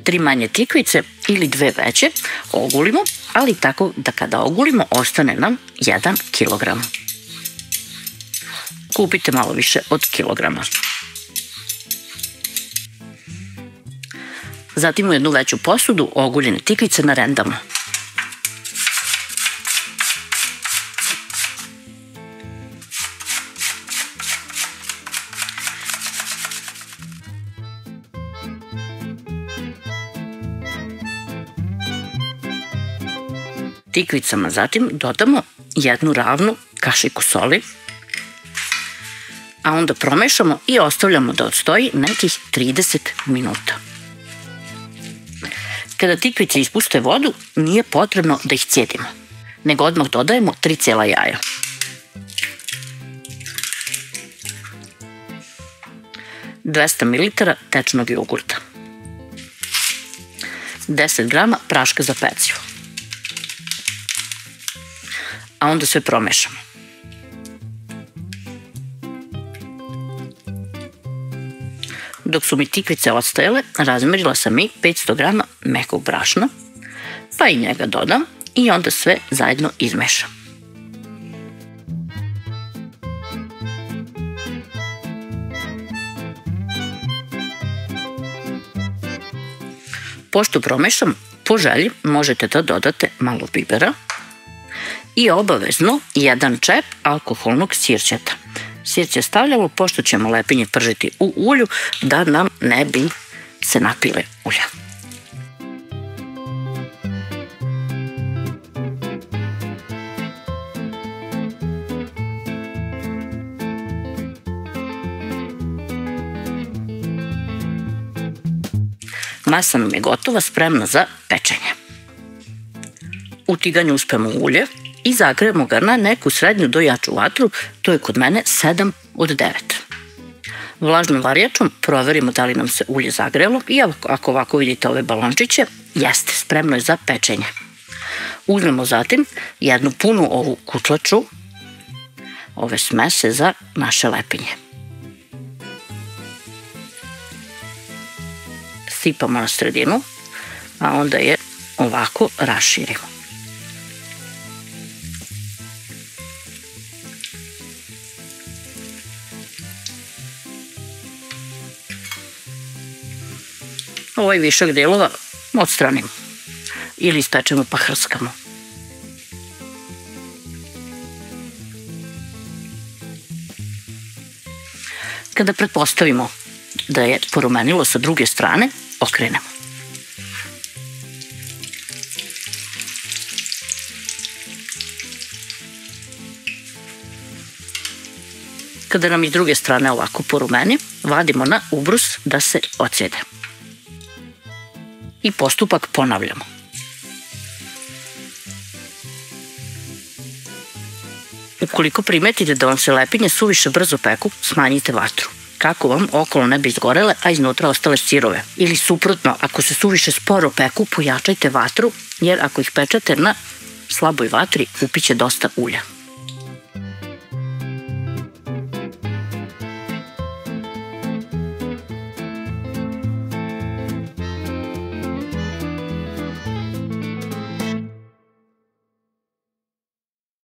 3 manje tikvice ili 2 veće ogulimo, ali tako da kada ogulimo ostane nam 1 kilogram. Kupite malo više od kilograma. Zatim u jednu veću posudu oguljene tikvice narendamo. Tikvicama zatim dodamo jednu ravnu kašiku soli, a onda promešamo i ostavljamo da odstoji nekih 30 minuta. Kada tikvice ispuste vodu, nije potrebno da ih cijedimo, nego odmah dodajemo 3 cijela jaja. Dvesta mililitara tečnog jogurta, 10 grama praška za pecivo, a onda sve promešamo. Dok su mi tikvice odstajale, razmerila sam i 500 grama mekog brašna, pa i njega dodam i onda sve zajedno izmešam. Pošto promešam, po želji možete da dodate malo bibera i obavezno 1 čep alkoholnog sirćeta. Sirće stavljamo pošto ćemo lepinje pržiti u ulju da nam ne bi se napile ulja. Masa nam je gotova, spremna za pečenje. U tiganju uspemo ulje i zagrejemo ga na neku srednju do jaču vatru, to je kod mene 7 od 9. Vlažnom varijačom proverimo da li nam se ulje zagrelo i ako ovako vidite ove balončiće, jeste, spremno je za pečenje. Uzmemo zatim jednu punu ovu kutlaču ove smese za naše lepinje. Sipamo na sredinu, a onda je ovako raširimo. Ovaj višak delova odstranimo ili ispečemo pa hrskamo. Kada pretpostavimo da je porumenilo sa druge strane, okrenemo. Kada nam i s druge strane ovako porumeni, vadimo na ubrus da se odsjede. I postupak ponavljamo. Ukoliko primetite da vam se lepinje suviše brzo peku, smanjite vatru, kako vam okolo ne bi izgorele, a iznutra ostale sirove. Ili suprotno, ako se suviše sporo peku, pojačajte vatru, jer ako ih pečete na slaboj vatri, upit će dosta ulja.